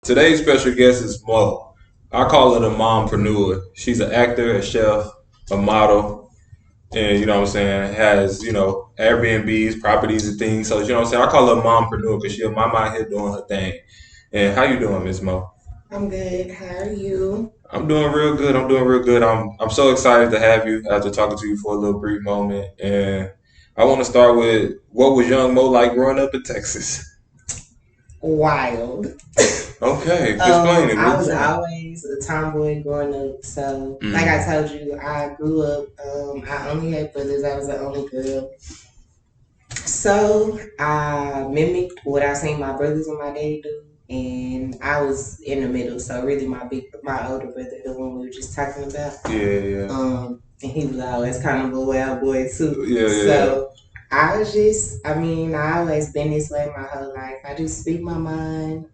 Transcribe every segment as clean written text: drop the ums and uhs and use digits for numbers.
Today's special guest is Mo. I call her the mompreneur. She's an actor, a chef, a model, and you know what I'm saying, has, Airbnbs, properties and things. So, you know what I'm saying? I call her mompreneur because she's my mind here doing her thing. And how you doing, Miss Mo? I'm good. How are you? I'm doing real good. I'm doing real good. I'm so excited to have you after talking to you for a little brief moment. And I want to start with what was young Mo like growing up in Texas? Wild. Okay, explain it. I What you was saying? always a tomboy growing up. So, like I Mm. told you, I grew up. I only had brothers. I was the only girl. So I mimicked what I seen my brothers and my daddy do, and I was in the middle. So really, my older brother, the one we were just talking about. Yeah, yeah, And he was always kind of a wild boy too. yeah, yeah. So I was just, I always been this way my whole life. I just speak my mind.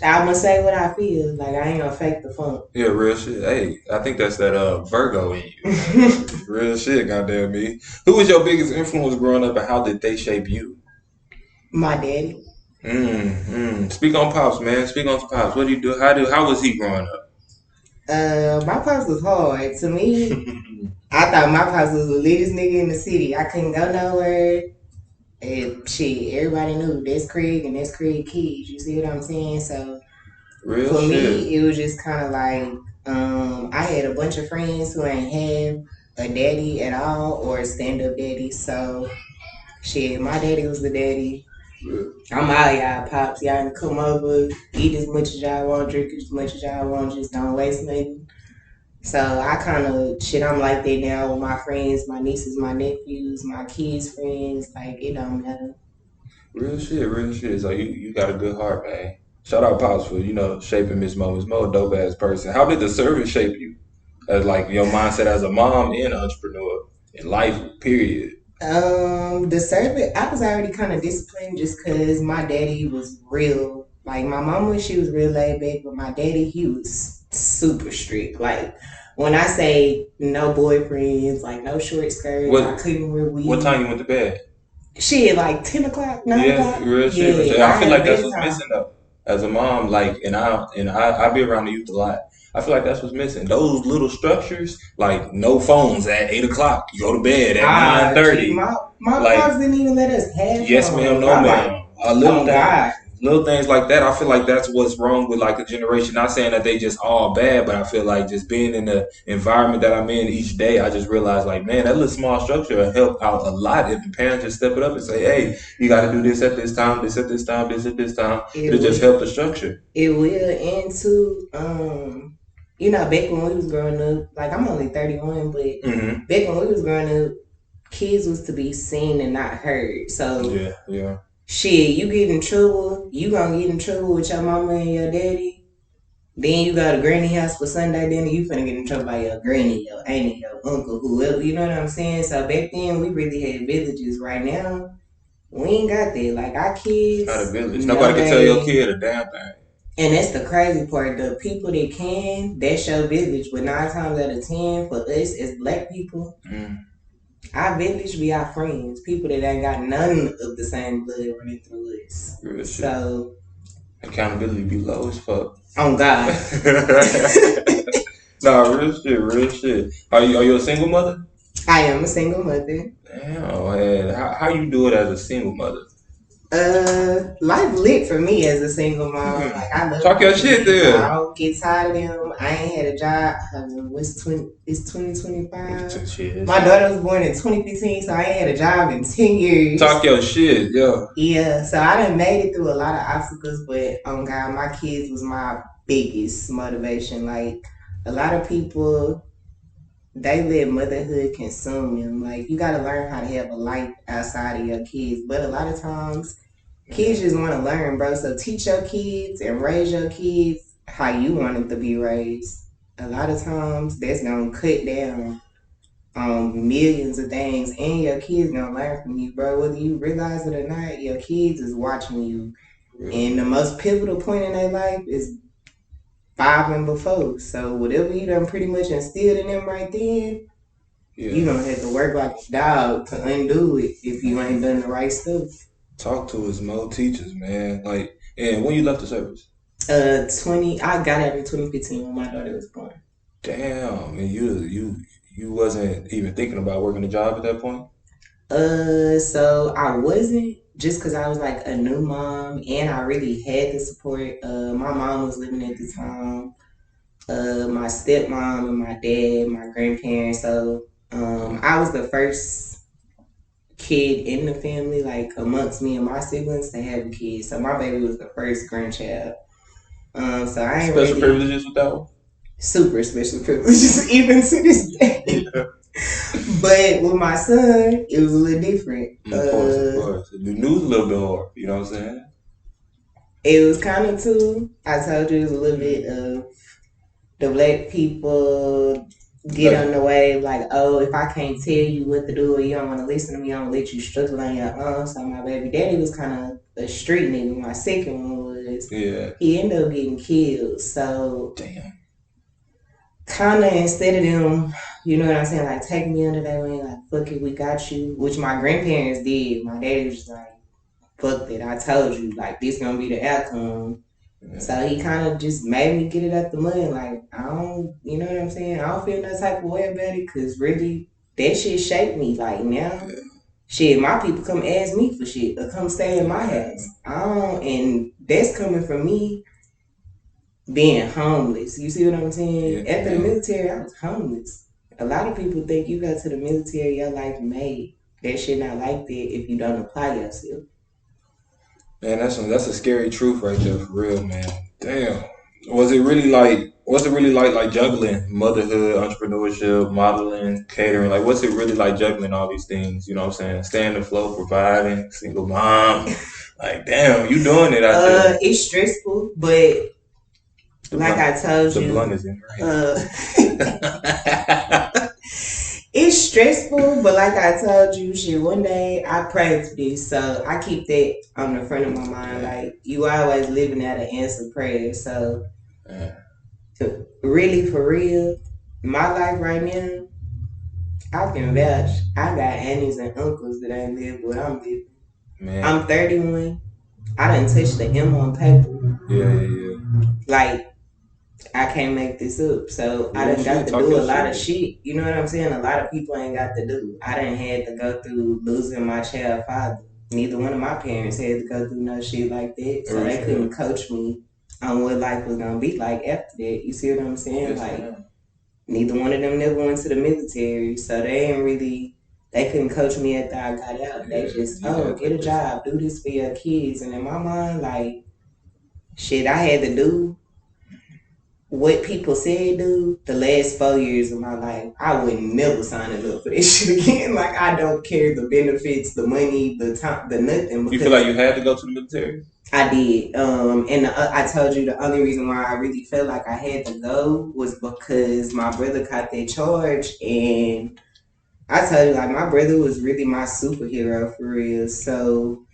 I'm gonna say what I feel. Like I ain't gonna fake the funk. Yeah, real shit. Hey, I think that's that Virgo in you, man. Real shit, goddamn me. Who was your biggest influence growing up, and how did they shape you? My daddy. Speak on pops, man. Speak on pops. What do you do? How was he growing up? My pops was hard. To me, I thought my pops was the latest nigga in the city. I couldn't go nowhere. And shit, everybody knew that's Craig and that's Craig kids. You see what I'm saying? So Real for shit. me, it was just kind of like I had a bunch of friends who ain't have a daddy at all or a stand up daddy. So shit, my daddy was the daddy. I'm all y'all pops. Y'all can come over, eat as much as y'all want, drink as much as y'all want, just don't waste nothing. So I kind of shit. I'm like that now with my friends, my nieces, my nephews, my kids' friends. Like it don't matter. Real shit. Real shit. So you got a good heart, man. Shout out pops for shaping Miss Mo. Miss Mo, a dope ass person. How did the service shape you? As like your mindset as a mom and entrepreneur in life, period. The service, I was already kind of disciplined just because my daddy was real. Like my mama, she was real laid back, but my daddy, he was super strict. Like when I say no boyfriends, like no short skirts, I What couldn't wear what time you weave. went to bed? Shit, like 10 o'clock, 9 o'clock. Real shit, real shit. Yeah, I I feel had a like that's what's bedtime. missing though. As a mom, like, and I be around the youth a lot. I feel like that's what's missing. Those little structures, like no phones at 8 o'clock. You go to bed at nine Ah, shit, thirty. my Like, pops didn't even let us have yes, ma'am, phones. no, I'm like, ma'am. oh God. Little things like that. I feel like that's what's wrong with like the generation. Not saying that they just all bad, but I feel like just being in the environment that I'm in each day, I just realize like, man, that little small structure will help out a lot if the parents just step it up and say, hey, you got to do this at this time, this at this time, this at this time. It It'll just will. help the structure. It will. And too, back when we was growing up, like I'm only 31, but Hmm. back when we was growing up, kids was to be seen and not heard. So Yeah, yeah. shit, you get in trouble, you gonna get in trouble with your mama and your daddy. Then you go to granny house for Sunday dinner, you finna get in trouble by your granny, your auntie, your uncle, whoever. You know what I'm saying? So back then we really had villages. Right now, we ain't got that. Like our Not a kids, village. no Nobody can tell your name. kid a damn thing. And that's the crazy part. The people that can, that's your village. But 9 times out of 10, for us as black people, Mm, our village be our friends. People that ain't got none of the same blood running through us. real shit. So, Accountability be low as fuck. on God. Nah, real shit, real shit. Are you a single mother? I am a single mother. Damn, man. How you do it as a single mother? Life lit for me as a single mom. Like I love Talk my your shit kids. I there. don't get tired of them. I ain't had a job. It's 2025. Shit, My daughter was born in 2015, so I ain't had a job in 10 years. talk your shit, yeah. Yeah, so I done made it through a lot of obstacles, but God, my kids was my biggest motivation. Like a lot of people, they let motherhood consume them. Like you gotta learn how to have a life outside of your kids. But a lot of times kids just want to learn, bro. So teach your kids and raise your kids how you want it to be raised. A lot of times that's gonna cut down millions of things, and your kids gonna learn from you, bro. Whether you realize it or not, your kids is watching you. And the most pivotal point in their life is five and before. So whatever you done pretty much instilled in them right then, Yeah. you gonna have to work like a dog to undo it if you ain't done the right stuff. Talk to us, Mo. Teach us, man. Like And when you left the service? 20. I got out in 2015 when my daughter was born. Damn, and you wasn't even thinking about working a job at that point? So I wasn't, just because I was like a new mom and I really had the support. My mom was living at the time. My stepmom and my dad, my grandparents. So I was the first kid in the family, like amongst me and my siblings, to have a kid. So my baby was the first grandchild. So I ain't Special really privileges with that one? super special privileges even to this day. Yeah. But with my son, it was a little different. Of course. The news a little bit hard, you know what I'm saying? It was kind of too. I told you it was a little bit of the black people get on the way, like, oh, if I can't tell you what to do or you don't want to listen to me, I'm gonna let you struggle on your own. So my baby daddy was kind of a street nigga. My second one was, he ended up getting killed. So damn. Kind of instead of them, you know what I'm saying, like taking me under their wing, like fuck it, we got you, which my grandparents did. My daddy was just like, fuck it, I told you, like this gonna be the outcome. Yeah. So he kind of just made me get it out the mud. Like I don't, you know what I'm saying, I don't feel no type of way about it, because really that shit shaped me. Like now, shit, my people come ask me for shit or come stay in my house. I don't, and that's coming from me being homeless. You see what I'm saying? Yeah, after the military, I was homeless. A lot of people think you go to the military, your life made. That shit not like that if you don't apply yourself. Man, that's a scary truth right there, for real, man. Damn. Was it really like juggling motherhood, entrepreneurship, modeling, catering? Like, what's it really like juggling all these things? You know what I'm saying? Staying afloat, providing, single mom. Like, damn, you doing it out there. It's stressful, but I told you, the blunt is in it's stressful, but like I told you, shit, one day I prayed for this, so I keep that on the front of my mind. Like, you always living out an answered prayer. So, really, for real, my life right now, I can vouch. I got aunties and uncles that ain't live what I'm living. Man. I'm 31. I done touched the M on paper. Yeah. Like, I can't make this up. So I done got to do a lot of shit. You know what I'm saying? A lot of people ain't got to do. I done had to go through losing my child father. Neither one of my parents had to go through no shit like that. So they couldn't coach me on what life was gonna be like after that. You see what I'm saying? Yes, like, neither one of them never went to the military. So they couldn't coach me after I got out. They just, get a job, do this for your kids. And in my mind, like, shit, I had to do what people said, dude. The last 4 years of my life, I would never sign it up for this shit again. Like, I don't care the benefits, the money, the time, the nothing. You feel like you had to go to the military? I did. And I told you the only reason why I really felt like I had to go was because my brother caught that charge. And I told you, like, my brother was really my superhero for real. So,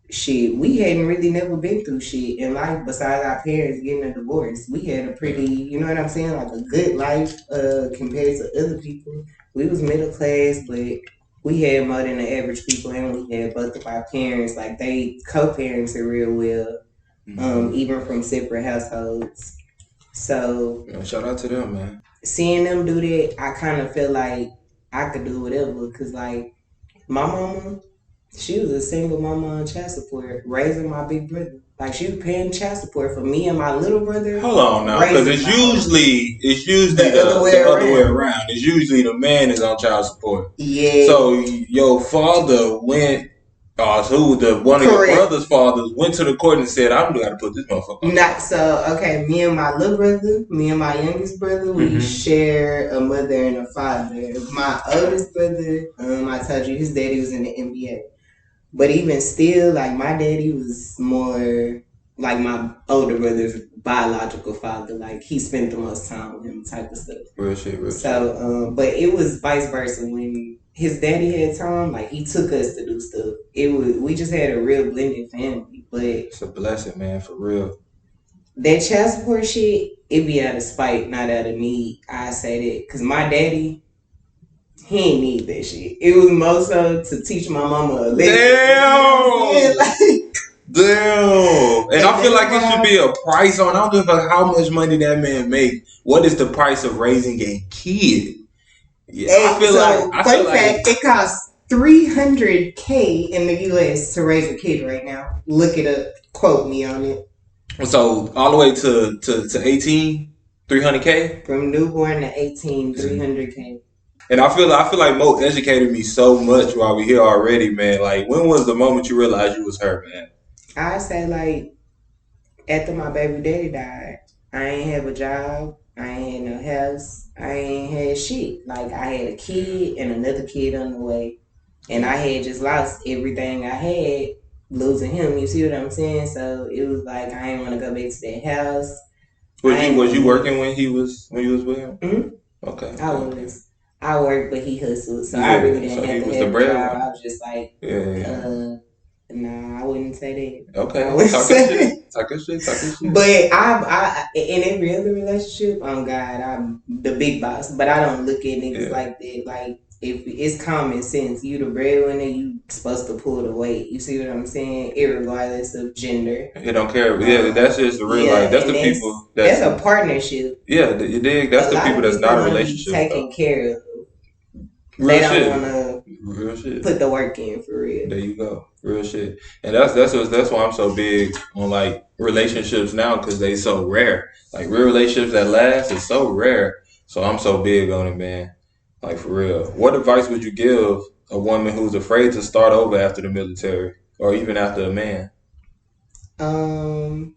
shit, we hadn't really never been through shit in life besides our parents getting a divorce. We had a pretty, you know what I'm saying, like a good life compared to other people. We was middle class, but we had more than the average people, and we had both of our parents, like they co-parented real well, even from separate households. So shout out to them, man. Seeing them do that, I kind of felt like I could do whatever, because like my mama, she was a single mama on child support, raising my big brother. Like, she was paying child support for me and my little brother. Hold on now, because it's usually the other way around. It's usually the man is on child support. Yeah. So your father went, one of your brother's fathers went to the court and said, "I'm going to put this motherfucker on." Not so. Okay, me and my little brother, me and my youngest brother, we share a mother and a father. My oldest brother, I told you, his daddy was in the NBA. But even still, like, my daddy was more like my older brother's biological father. Like, he spent the most time with him, type of stuff. Real shit. So, but it was vice versa. When his daddy had time, like, he took us to do stuff. We just had a real blended family. But it's a blessing, man, for real. That child support shit, it be out of spite, not out of need. I say that because my daddy, he ain't need that shit. It was more so to teach my mama a lesson. Damn! You know, like, Damn. And I And feel that's like it should why. be a price on. I don't give a fuck how much money that man make. What is the price of raising a kid? Yeah, I And feel like so, fun it. fact: it costs $300K in the U.S. to raise a kid right now. Look it up. Quote me on it. So all the way to 18, 300K. From newborn to 18, 300K. And I feel like Mo educated me so much while we here already, man. Like, when was the moment you realized you was her, man? I say like after my baby daddy died, I ain't have a job. I ain't had no house. I ain't had shit. Like I had a kid and another kid on the way, and I had just lost everything I had losing him. You see what I'm saying? So it was like I ain't want to go back to that house. Was you working when you was with him? Mm-hmm. Okay, I okay. was. I worked, but he hustled, so I really Yeah, didn't so he have to was the have a job. breadwinner. I was just like, Yeah. nah, I wouldn't say that. I Okay, wouldn't talk your say shit. that. Talk your shit. Talk your shit. But I in every other relationship, oh God, I'm the big boss. But I don't look at niggas Yeah. like that. Like if it's common sense, you the breadwinner, you supposed to pull the weight. You see what I'm saying? Irregardless of gender. He don't care. Yeah, that's just the real Yeah, life. That's and the people that's a partnership. yeah, you dig? That's A the lot people of that's people not a want to be relationship taken though. care of. They Real don't shit. want to Real shit. put the work in for real. There you go. Real shit. And that's why I'm so big on like relationships now because they so rare. Like real relationships that last is so rare. So I'm so big on it, man. Like for real. What advice would you give a woman who's afraid to start over after the military or even after a man? Um,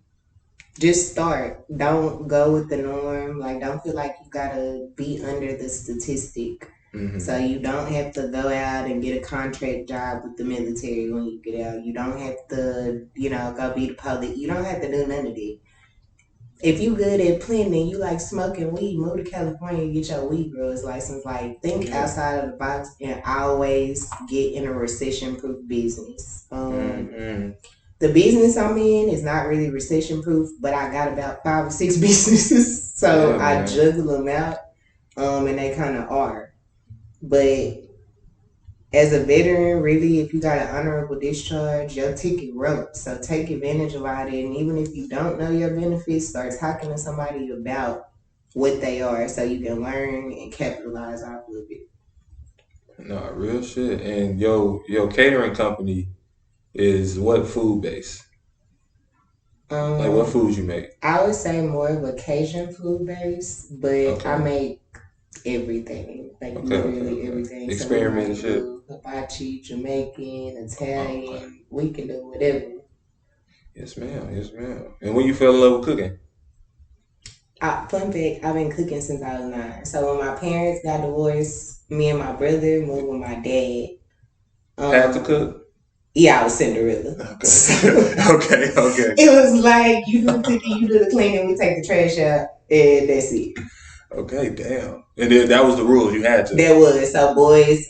just start. Don't go with the norm. Like, don't feel like you gotta be under the statistic. Mm-hmm. So you don't have to go out and get a contract job with the military when you get out. You don't have to, go be the police. You don't have to do none of that. If you good at planning, you like smoking weed, move to California and get your weed growers license. Like, think outside of the box and always get in a recession proof business. Mm-hmm. The business I'm in is not really recession proof, but I got about 5 or 6 businesses, so I juggle them out, and they kind of are. But as a veteran, really, if you got an honorable discharge, your ticket wrote. So take advantage of all that. And even if you don't know your benefits, start talking to somebody about what they are so you can learn and capitalize off of it. No, real shit. And your catering company is what food base? Like what foods you make? I would say more of a Cajun food base, but I Okay. make everything, like literally everything. Experiment So shit. hibachi, Jamaican, Italian, we can do whatever. Yes, ma'am. Yes, ma'am. And when you fell in love with cooking? Fun fact, I've been cooking since I was 9. So when my parents got divorced, me and my brother moved with my dad. Had to cook? Yeah, I was Cinderella. Okay. Okay. It was like, you do the cooking, you do the cleaning, we take the trash out, and that's it. Okay, damn. And then that was the rules you had to. There was. So boys,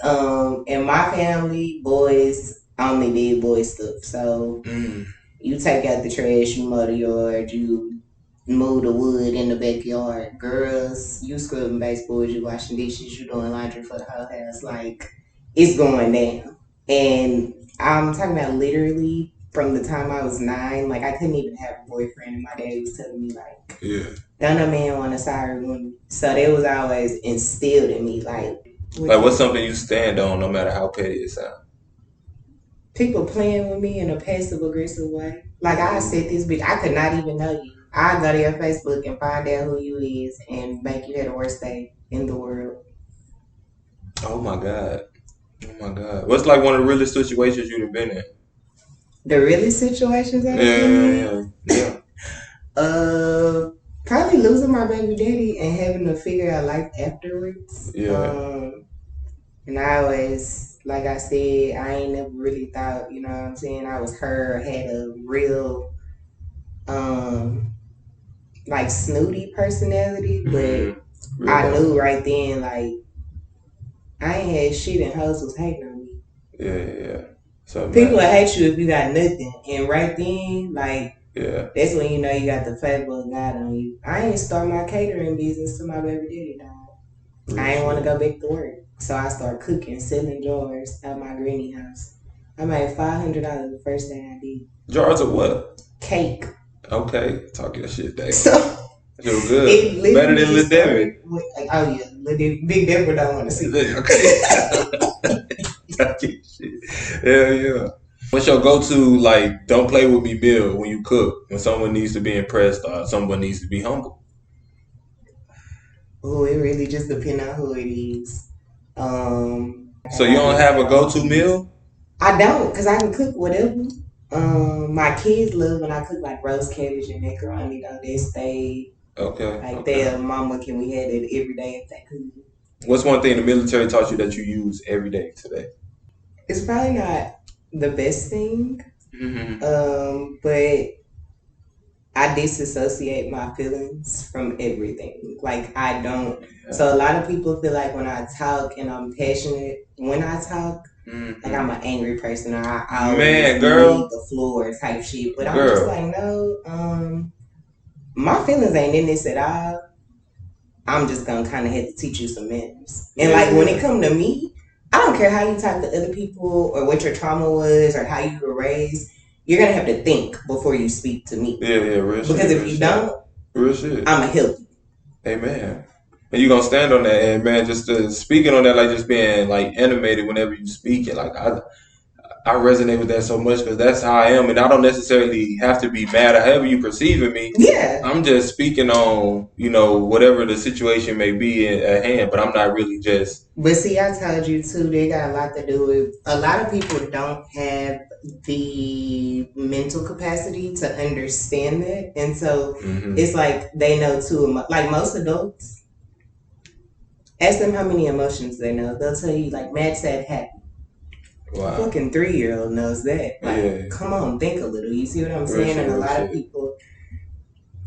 in my family, boys only did boy stuff. So you take out the trash, you mow the yard, you move the wood in the backyard. Girls, you scrubbing baseboards, you washing dishes, you doing laundry for the whole house. Like, it's going down. And I'm talking about literally from the time I was 9, like I couldn't even have a boyfriend, and my daddy was telling me like, don't a man want a sorry woman. So that was always instilled in me, like what's something you stand on no matter how petty it sounds? People playing with me in a passive aggressive way. Like I said, this bitch, I could not even know you. I go to your Facebook and find out who you is and make you have the worst day in the world. Oh my god. Oh my god. What's like one of the realest situations you've been in? The realest situations I've been in? Probably losing my baby daddy and having to figure out life afterwards. And I always, like I said, I ain't never really thought, you know what I'm saying, I was her, had a real, like snooty personality, but I knew right then, like, I ain't had shit and hoes was hating on me. Yeah. So people will hate you if you got nothing. And right then, like, that's when you know you got the favor of God on you. I ain't start my catering business to my baby daddy died. I ain't want to go back to work. So I started cooking, selling jars at my granny house. I made $500 the first day I did. Jars of what? Cake. Okay, talk your shit, Dave. So I feel good. Better than Lil Debbie. Oh yeah, Big Deborah don't want to see it. Okay. Talk your shit. Hell yeah. What's your go-to, like, don't play with me meal when you cook? When someone needs to be impressed or someone needs to be humble? Oh, it really just depends on who it is. So you don't have a go-to meal? I don't, cause I can cook whatever. My kids love when I cook like roast cabbage and macaroni. Though they stay like their mama. Can we have that every day if they could? What's one thing the military taught you that you use every day today? It's probably not the best thing, but I disassociate my feelings from everything. Like I don't. Yeah. So a lot of people feel like when I talk and I'm passionate, when I talk, like I'm an angry person. I always leave the floor type shit. But I'm just like, no, my feelings ain't in this at all. I'm just gonna kind of have to teach you some manners. And like when it come to me, I don't care how you talk to other people or what your trauma was or how you were raised. You're gonna have to think before you speak to me. Yeah, real shit. Because if you don't, real shit, I'ma help you. Amen. And you gonna stand on that, and man, just speaking on that, like just being like animated whenever you speak it, like I resonate with that so much because that's how I am, and I don't necessarily have to be mad at however you perceiving me. Yeah, I'm just speaking on whatever the situation may be at hand, but I'm not really just. But see, I told you too, they got a lot to do with. A lot of people don't have the mental capacity to understand that, and so it's like they know too much. Like most adults, ask them how many emotions they know. They'll tell you like mad, sad, happy. Wow. A fucking 3-year-old knows that. Like, come on, think a little. You see what I'm saying? And a lot of people,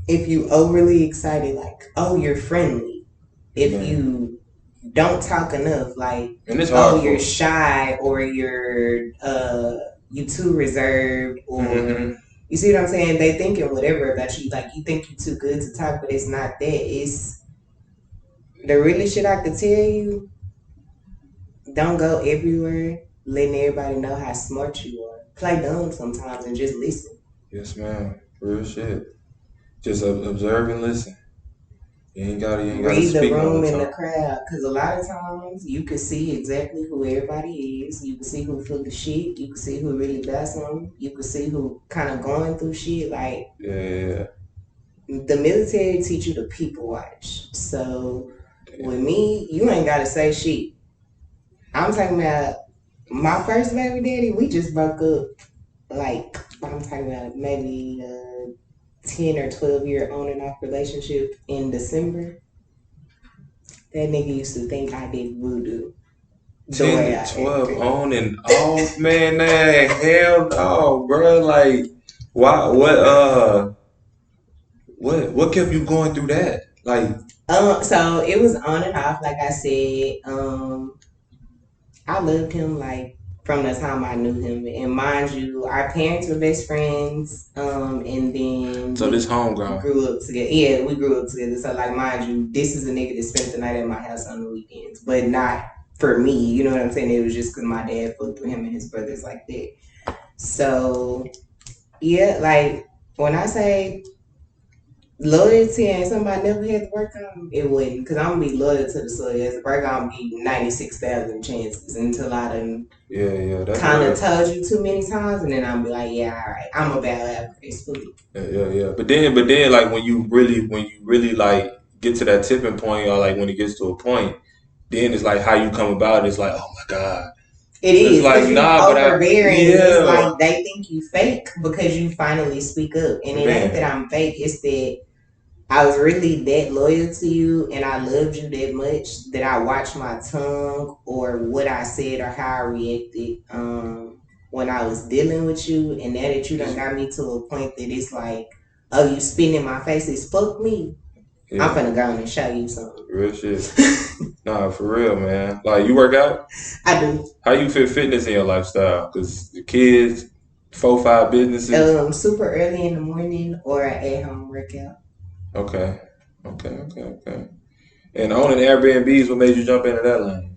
if you overly excited, like, oh, you're friendly. If you don't talk enough, like, oh, you're shy, or you're you too reserved, or you see what I'm saying? They thinking whatever about you. Like, you think you're too good to talk, but it's not that. It's the really shit I could tell you. Don't go everywhere letting everybody know how smart you are. Play dumb sometimes and just listen. Yes, ma'am. Real shit. Just observe and listen. You ain't gotta read the room and the crowd, because a lot of times you can see exactly who everybody is. You can see who full of shit. You can see who really does something. You can see who kind of going through shit. Like the military teach you to people watch. So with me, you ain't gotta say shit. I'm talking about my first baby daddy. We just broke up. Like I'm talking about maybe 10 or 12-year on and off relationship in December. That nigga used to think I did voodoo. 10 to 12 on and off, man. Nah, hell no, bro. Like, why? What kept you going through that? Like, so it was on and off. Like I said, I loved him like from the time I knew him. And mind you, our parents were best friends. And then so this homegrown grew up together. Yeah, we grew up together. So like, mind you, this is a nigga that spent the night at my house on the weekends, but not for me. You know what I'm saying? It was just because my dad fucked with him and his brothers like that. So yeah, like when I say loyalty ain't somebody never had to work on, it wouldn't. Because I'm going to be loyal to the soil. As a burger, I'm going to be 96,000 chances until I done kind of told you too many times. And then I'll be like, yeah, all right, I'm about to have gracefully. Yeah. But then, like, when you really, like, get to that tipping point, or, like, when it gets to a point, then it's like how you come about it. It's like, oh, my God. It is. Like, overbearing. It's like they think you fake because you finally speak up. And it ain't that I'm fake. It's that I was really that loyal to you and I loved you that much that I watched my tongue or what I said or how I reacted when I was dealing with you. And now that you done got me to a point that it's like, oh, you spitting in my face, it's fuck me. Yeah. I'm finna go on and show you something. Real shit. Nah, for real, man. Like, you work out? I do. How you fit fitness in your lifestyle? Because the kids, 4-5 businesses? Super early in the morning or an at-home workout. Okay. And owning Airbnbs, what made you jump into that lane?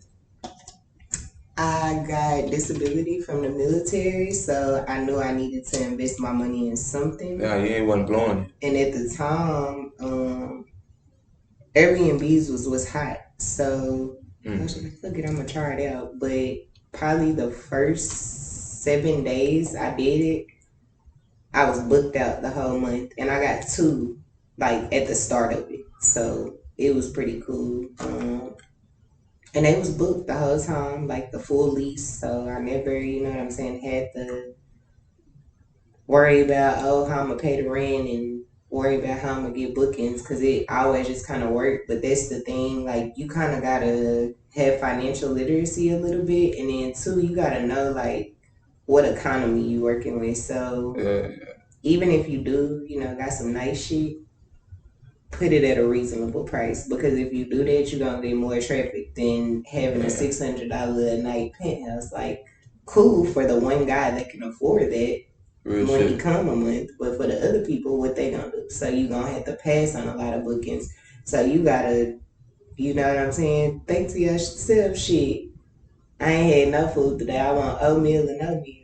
I got disability from the military, so I knew I needed to invest my money in something. Yeah, you ain't wasn't blowing it. And at the time, Airbnbs was hot, so I was like, "Fuck it, I'm gonna try it out." But probably the first 7 days I did it, I was booked out the whole month, and I got two like at the start of it, so it was pretty cool. And they was booked the whole time, like the full lease. So I never, you know what I'm saying, had to worry about how I'm gonna pay the rent and worry about how I'm gonna get bookings because it always just kind of worked. But that's the thing, like you kind of gotta have financial literacy a little bit, and then two, you gotta know like what economy you working with. So even if you do, you know, got some nice shit, put it at a reasonable price because if you do that, you're gonna get more traffic than having a $600 a night penthouse. Like, cool for the one guy that can afford that when he come a month, but for the other people, what they gonna do? So you gonna have to pass on a lot of bookings. So you gotta, you know what I'm saying? Think to yourself, shit. I ain't had no food today. I want oatmeal and oatmeal.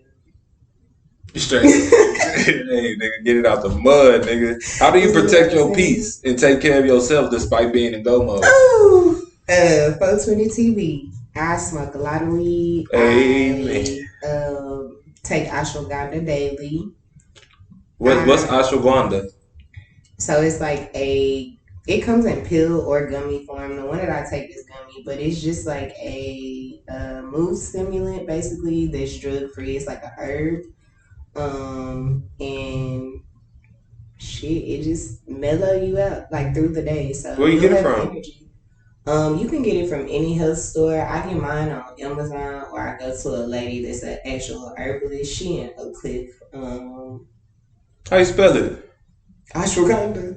Straight. Hey, nigga, get it out the mud, nigga. How do you protect your peace and take care of yourself despite being in go mode? Oh, Fo20tv. I smoke a lot of weed. Amen. I take ashwagandha daily. What's ashwagandha? So it's like it comes in pill or gummy form. The one that I take is gummy, but it's just like a mood stimulant, basically, that's drug free. It's like a herb. And shit, it just mellow you out like through the day. So where you get it from? Energy. You can get it from any health store. I get mine on Amazon, or I go to a lady that's an actual herbalist. She in Oak Cliff. How you spell it? Ashwagandha.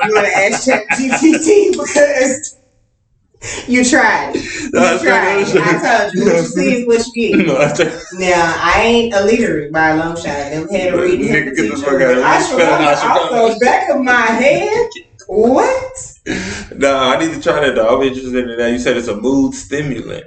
You want to ask ChatGPT because you tried. You tried. I told you. What you see is what you get. Now, I ain't illiterate by a long shot. I never had a reading head teacher. Ashwagandha off the back of my head? What? Nah, I need to try that though. I'm interested in that. You said it's a mood stimulant.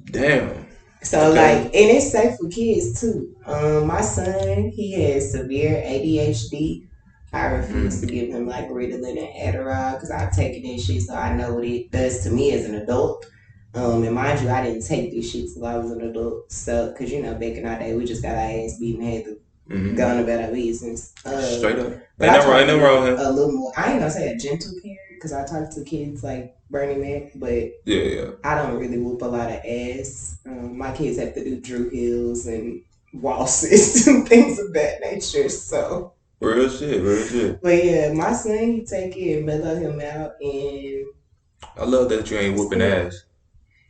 Damn. So like, and it's safe for kids too. My son, he has severe ADHD. I refuse to give him like Ritalin and Adderall because I've taken this shit, so I know what it does to me as an adult. And mind you, I didn't take this shit till I was an adult. So, because you know, back in our day, we just got our ass beat and had to go on about our business. Straight up. But ain't no wrong. A little more. I ain't gonna say a gentle parent because I talk to kids like Bernie Mac, but I don't really whoop a lot of ass. My kids have to do Drew Hills and waltzes and things of that nature. So. Real shit. But yeah, my son, he take it and mellow him out, and I love that you ain't whooping ass.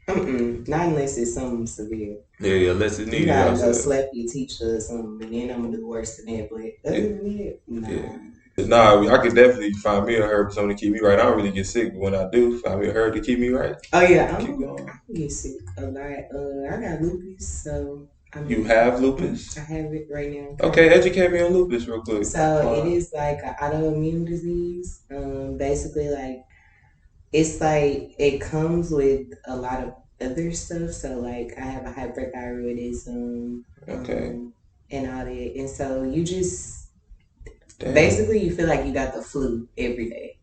Not unless it's something severe. Yeah, unless it's needed. You gotta go slap your teacher or something, and then I'm gonna do worse than that. But other than that, nah. Yeah. Nah, I could definitely find me a herb, something to keep me right. I don't really get sick, but when I do, find me a herb to keep me right. Oh yeah, I get sick a lot. I got lupus, so. You have lupus? I have it right now. Okay, educate me on lupus real quick. So it is like an autoimmune disease. Basically, like it's like it comes with a lot of other stuff. So like I have a hyperthyroidism, and all that, and so you just basically you feel like you got the flu every day.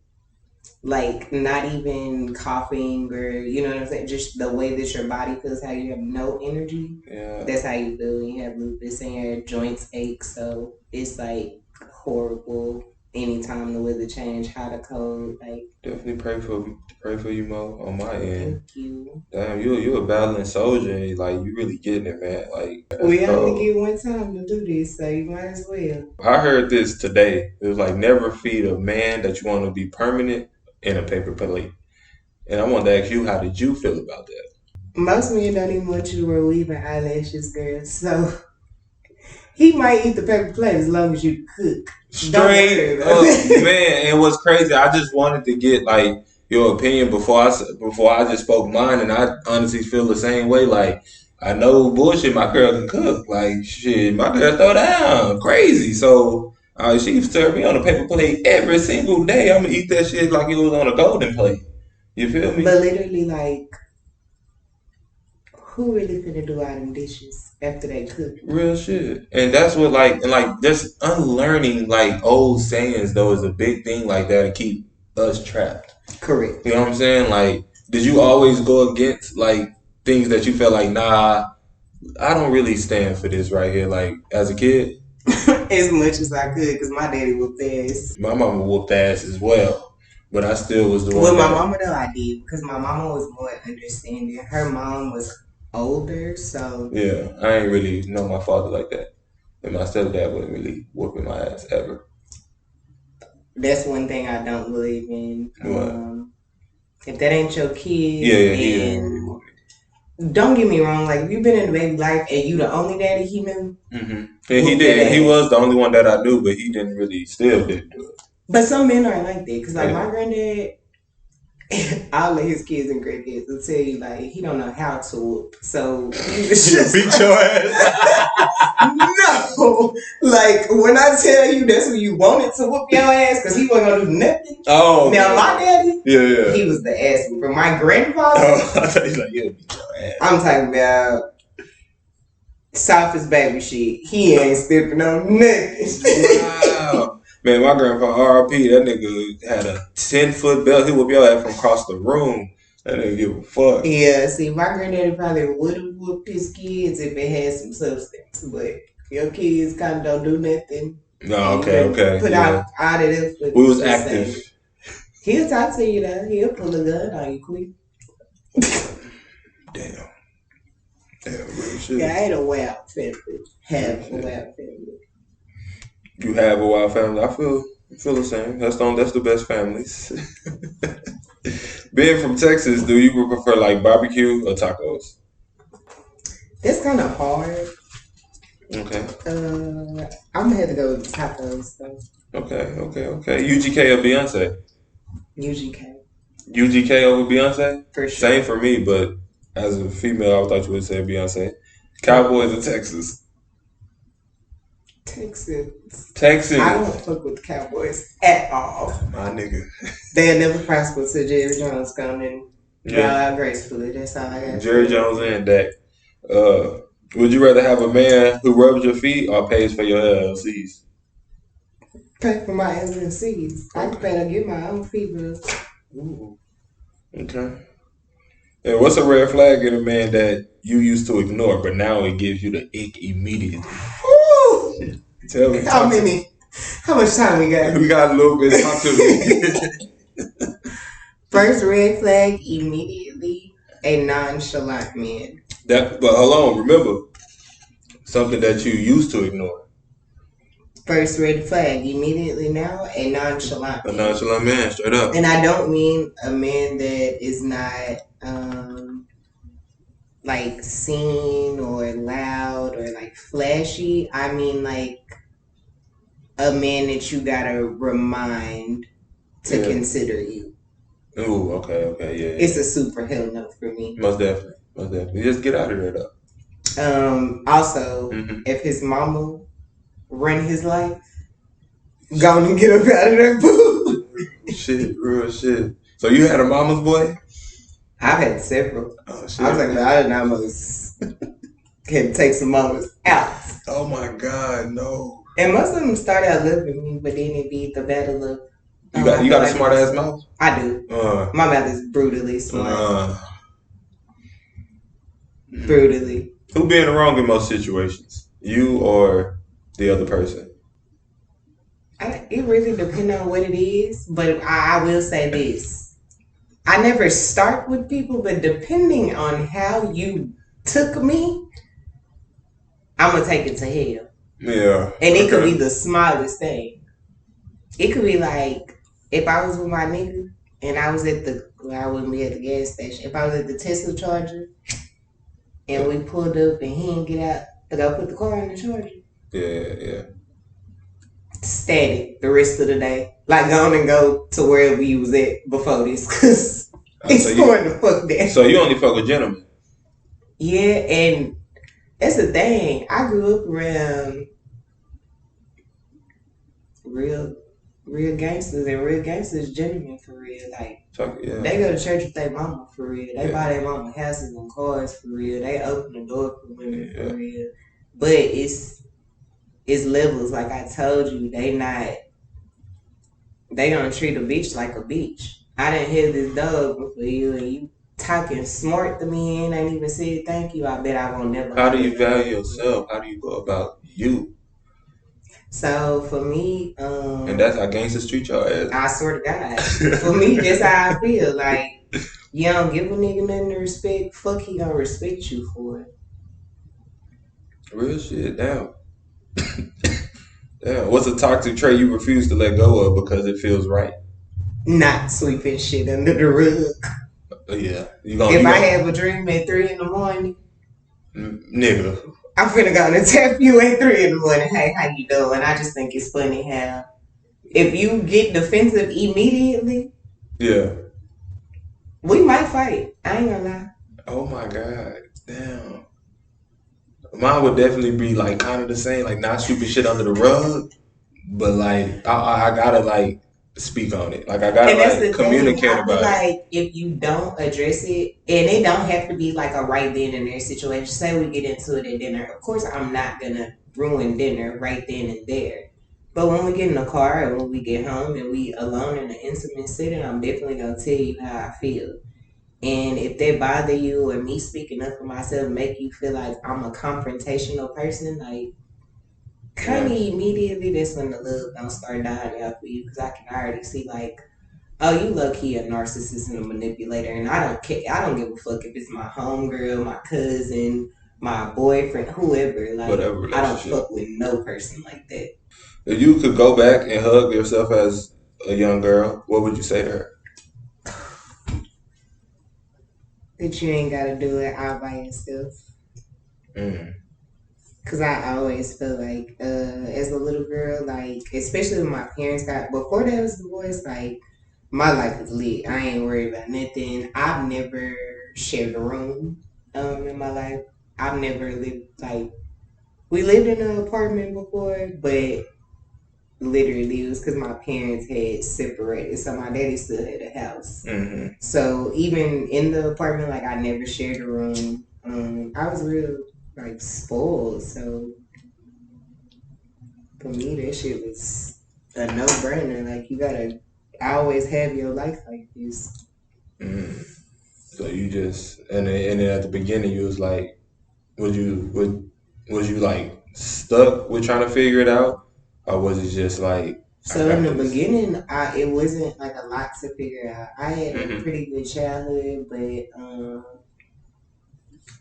Like not even coughing or you know what I'm saying, just the way that your body feels, how you have no energy. Yeah. That's how you feel when you have lupus and your joints ache. So it's like horrible anytime the weather change, hot or cold. Like definitely pray for you, Mo, on my end. Thank you. Damn, you a battling soldier. Like you really getting it, man. Like we only get one time to do this, so you might as well. I heard this today. It was like never feed a man that you want to be permanent in a paper plate. And I wanted to ask you, how did you feel about that? Most men don't even want you to wear weave and eyelashes, girl. So he might eat the paper plate as long as you cook. Straight up, man. And what's crazy, I just wanted to get like your opinion before I just spoke mine, and I honestly feel the same way. Like I know bullshit, my girl can cook. Like shit, my girl throw down crazy. So. She served me on a paper plate every single day. I'm gonna eat that shit like it was on a golden plate. You feel me? But literally, like, who really finna do all them dishes after they cook? Real shit. And that's what like just unlearning like old sayings though is a big thing like that to keep us trapped. Correct. You know what I'm saying? Like, did you always go against like things that you felt like, nah, I don't really stand for this right here, like as a kid? As much as I could, because my daddy whooped ass. My mama whooped ass as well. But I still was the Well, one my that mama though I did, because my mama was more understanding. Her mom was older, so yeah, I ain't really know my father like that. And my stepdad wasn't really whooping my ass ever. that's one thing I don't believe in. What? If that ain't your Yeah, kid, yeah, he didn't really and whoop don't get me wrong, like if you've been in the baby life and you the only daddy he knew, me. And he whoop did. that And he ass. was the only one that I knew, but he didn't really, still didn't do it. But some men aren't like that, because like Yeah. my granddad, all of his kids and grandkids will tell you like he don't know how to whoop, so he was He'll just beat your ass. no, like when I tell you that's who you wanted to whoop your ass, because he wasn't gonna do nothing. Oh, Now my daddy, yeah. he was the ass whooper. My grandfather, Oh, I thought he's like, he'll beat your ass. I'm talking about softest baby shit. He ain't stepping on nothing. Wow. Man, my grandpa, RIP, that nigga had a 10-foot belt. He whoop your ass from across the room. That nigga give a fuck. Yeah, see, my granddaddy probably would have whooped his kids if it had some substance, but your kids kind of don't do nothing. No, okay. Put out of this. We was active. He'll talk to you though. He'll pull a gun on you quick. Damn, real shit. Yeah, I ain't a wild family. Have a wild family. You have a wild family. I feel the same. That's the best families. Being from Texas, do you prefer like barbecue or tacos? That's kind of hard. Okay. I'm gonna have to go with tacos though. Okay. UGK or Beyonce? UGK. UGK over Beyonce? For sure. Same for me, but as a female, I thought you would say Beyonce. Cowboys or Texas? Texas. I don't fuck with the Cowboys at all. My nigga. They'll never prosper till Jerry Jones come and draw out gracefully. That's all I got. Jerry Jones and Dak. Would you rather have a man who rubs your feet or pays for your LLCs? Pay for my LLCs. I can pay to get my own feet bills. Ooh. Okay. And what's a red flag in a man that you used to ignore, but now it gives you the ick immediately? Woo! Tell me. How many? How much time we got? We got a little bit. Talk to me. First red flag, immediately a nonchalant man. But hold on, remember something that you used to ignore. First red flag, immediately now a nonchalant man. A nonchalant man, straight up. And I don't mean a man that is not like seen or loud or like flashy. I mean like a man that you gotta remind to consider you. Ooh, okay, yeah. It's a super hell no for me. Most definitely. Just get out of there though. Also, if his mama run his life, go on and get up out of there, boo. Real shit. So you had a mama's boy? I've had several. Oh shit. I was like, I didn't almost can take some mamas out. Oh my God, no. And most of them start out loving me, but then it be the battle of. You got a smart ass mouth? I do. My mouth is brutally smart. Brutally. Who being wrong in most situations? You or the other person? It really depends on what it is, but I will say this. I never start with people, but depending on how you took me, I'm going to take it to hell. Yeah. And it could be the smallest thing. It could be like, if I was with my nigga and I was I wouldn't be at the gas station. If I was at the Tesla charger and we pulled up and he didn't get out to go put the car in the charger. Yeah. Static the rest of the day. Like, go on and go to wherever you was at before this, because it's going to fuck that. So you only fuck with gentlemen? Yeah, and that's the thing. I grew up around real real gangsters, and real gangsters gentlemen for real. Like they go to church with their mama for real. They buy their mama houses and cars for real. They open the door for women for real. But it's levels. Like I told you, they don't treat a bitch like a bitch. I didn't hear this dog before you, and you talking smart to me and ain't even said thank you. I bet I won't never. How do you value yourself? How do you go about you? So for me, and that's how gangsters treat y'all ass. I swear to God, for me, that's how I feel. Like you don't give a nigga nothing to respect. Fuck, he gonna respect you for it. Real shit. Damn. Damn. What's a toxic trait you refuse to let go of because it feels right? Not sweeping shit under the rug. Yeah. If I have a dream at 3 a.m, nigga, I'm finna go and tap you at 3 a.m. Hey, how you doing? I just think it's funny how if you get defensive immediately, we might fight. I ain't gonna lie. Oh my God. Damn. Mine would definitely be like kind of the same, like not sweeping shit under the rug, but like I gotta like speak on it. Like I gotta like communicate about it. Like if you don't address it, and it don't have to be like a right then and there situation. Say we get into it at dinner. Of course, I'm not gonna ruin dinner right then and there. But when we get in the car and when we get home and we alone in an intimate setting, I'm definitely gonna tell you how I feel. And if that bother you or me speaking up for myself make you feel like I'm a confrontational person, like kind of immediately that's when the love don't start dying out for you, because I can already see like, oh, you low key a narcissist and a manipulator, and I don't care. I don't give a fuck if it's my homegirl, my cousin, my boyfriend, whoever. Like I don't fuck with no person like that. If you could go back and hug yourself as a young girl, what would you say to her? That you ain't gotta do it all by yourself. Cause I always feel like, as a little girl, like especially when my parents got before they was divorced, like my life is lit. I ain't worried about nothing. I've never shared a room, in my life. I've never lived like we lived in an apartment before, but literally it was because my parents had separated, so my daddy still had a house. So even in the apartment, like I never shared a room. I was real like spoiled, so for me that shit was a no-brainer. Like you gotta always have your life like this. So you just and then at the beginning you was like, was you like stuck with trying to figure it out, or was it just like? So in the beginning, it wasn't like a lot to figure out. I had a pretty good childhood, but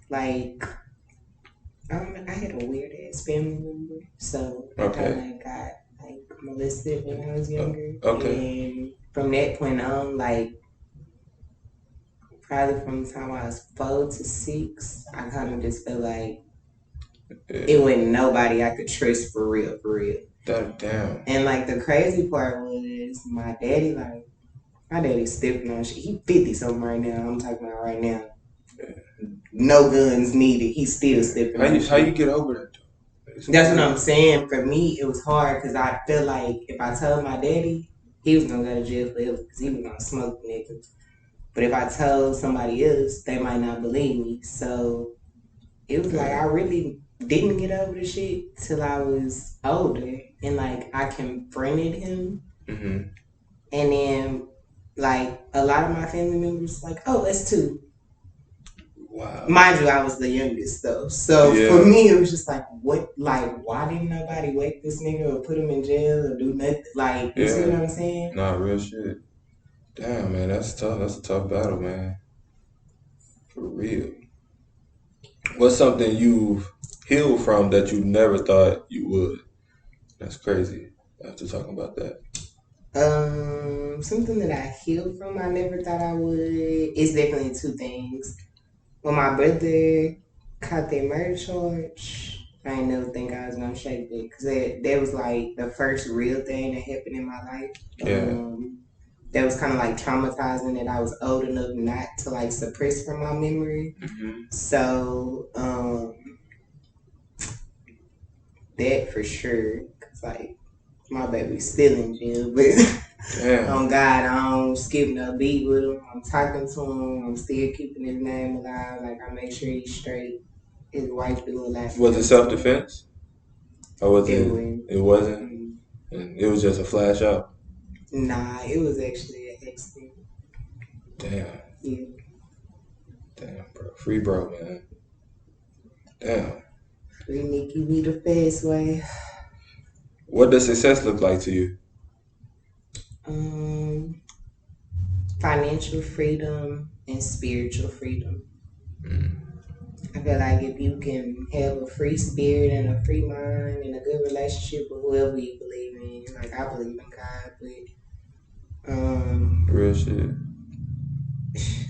like I had a weird ass family member, so I kind of got like molested when I was younger. And from that point on, like probably from the time I was 4 to 6, I kind of just felt like it wasn't nobody I could trust for real, for real. Damn. And like the crazy part was my daddy's stepping on shit. He 50 something right now. I'm talking about right now. No guns needed. He's still stepping on shit. How you get over that? That's what I'm saying. For me, it was hard because I felt like if I told my daddy, he was gonna go to jail forever because he was gonna smoke niggas. But if I told somebody else, they might not believe me. So it was like I really didn't get over the shit till I was older, and like I confronted him, and then like a lot of my family members like, oh, that's 2. Wow. Mind you, I was the youngest though, so for me it was just like, what? Like, why didn't nobody wake this nigga or put him in jail or do nothing? Like, you see what I'm saying? Nah, real shit. Damn, man, that's tough. That's a tough battle, man. For real. What's something you've healed from that you never thought you would? That's crazy. After talking about that. Something that I healed from I never thought I would. It's definitely 2 things. When my brother caught that murder charge, I didn't never think I was gonna shake it, because that was like the first real thing that happened in my life. That was kind of like traumatizing, that I was old enough not to like suppress from my memory. So that for sure, because like My baby's still in jail, but on God, I don't skip no beat with him. I'm talking to him. I'm still keeping his name alive. Like, I make sure he's straight. His wife do a lot. Was it self-defense? Or was it? It wasn't. Mm-hmm. And it was just a flash out. Nah, it was actually an accident. Damn. Yeah. Damn, bro. Free bro, man. Damn. Free Nikki be the fast way. What does success look like to you? Financial freedom and spiritual freedom. I feel like if you can have a free spirit and a free mind and a good relationship with whoever you believe in, like I believe in God, but real shit.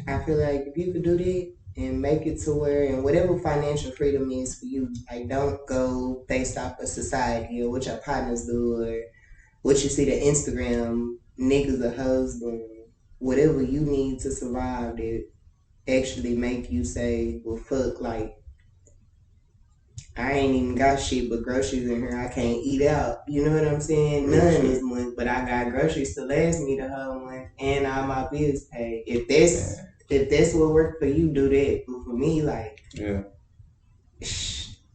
I feel like if you could do that and make it to where, and whatever financial freedom is for you, like don't go based off of society or what your partners do or what you see the Instagram niggas or hoes doing. Whatever you need to survive that actually make you say, well, fuck, like, I ain't even got shit but groceries in here. I can't eat out. You know what I'm saying? None this month, but I got groceries to last me the whole month and all my bills paid. If that's what worked for you, do that. But for me, like,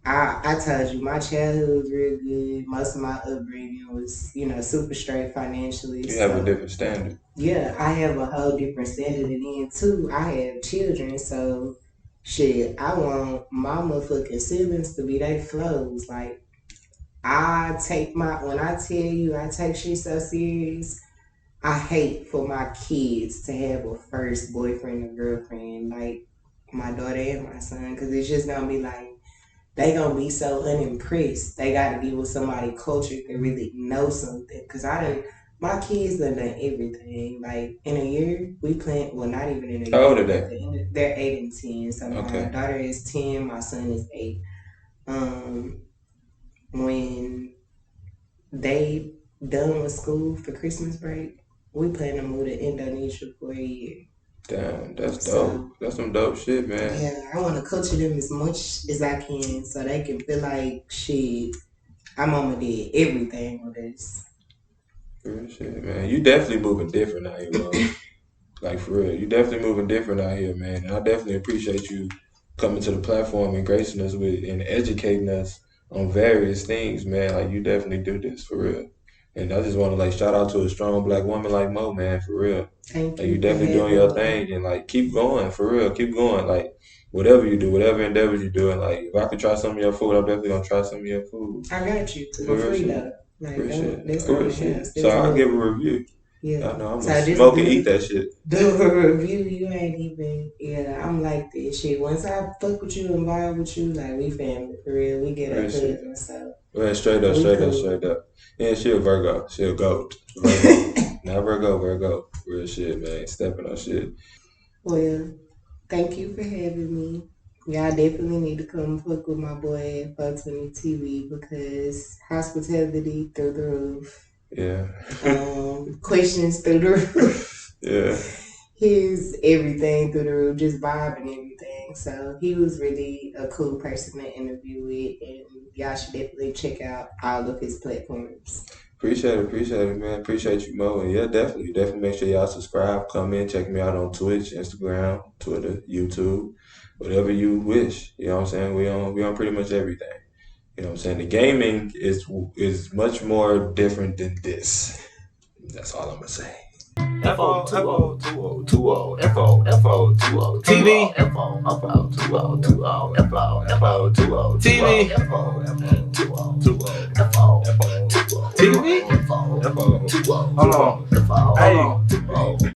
I told you my childhood was real good. Most of my upbringing was, super straight financially. You have a different standard. Yeah, I have a whole different standard, and then too, I have children, so shit, I want my motherfucking siblings to be they flows. Like, when I tell you I take shit so serious, I hate for my kids to have a first boyfriend or girlfriend, like my daughter and my son, because it's just gonna be like, they gonna be so unimpressed. They gotta be with somebody cultured that really know something. Cause my kids done everything. Like in a year, we plan. Well, not even in a year. How old are they? They're 8 and 10. So my daughter is 10. My son is 8. When they done with school for Christmas break, we plan to move to Indonesia for a year. Damn, that's dope. That's some dope shit, man. Yeah, I want to culture them as much as I can so they can feel like, shit, my mama did everything with us. Real shit, man. You definitely moving different out here, bro. Like, for real. You definitely moving different out here, man. And I definitely appreciate you coming to the platform and gracing us with and educating us on various things, man. Like, you definitely do this, for real. And I just want to, like, shout out to a strong black woman like Mo, man, for real. Thank you. Like, you definitely doing your thing, and, like, keep going, for real. Keep going. Like, whatever you do, whatever endeavors you're doing, like, if I could try some of your food, I'm definitely going to try some of your food. I got you. For free, though. Like, real shit. So I'll give a review. Yeah. I know I'm gonna smoke and eat that shit. Do a review, you ain't even. Yeah, I'm like this shit. Once I fuck with you and vibe with you, like, we family for real. We get a cousin, so. Well, straight up. Yeah, she a Virgo. She a goat. Virgo. Not Virgo. Real shit, man. Stepping on shit. Well, thank you for having me. Y'all definitely need to come fuck with my boy at Fo20tv because hospitality through the roof. Yeah. Questions through the roof. Yeah. His everything through the roof, just vibe and everything. So he was really a cool person to interview with, and y'all should definitely check out all of his platforms. Appreciate it, man. Appreciate you, Mo. And yeah, definitely make sure y'all subscribe, come in, check me out on Twitch, Instagram, Twitter, YouTube, whatever you wish. You know what I'm saying? We on pretty much everything. You know what I'm saying? The gaming is much more different than this. That's all I'm gonna say. Fo20tv TV. Hold on. Hey.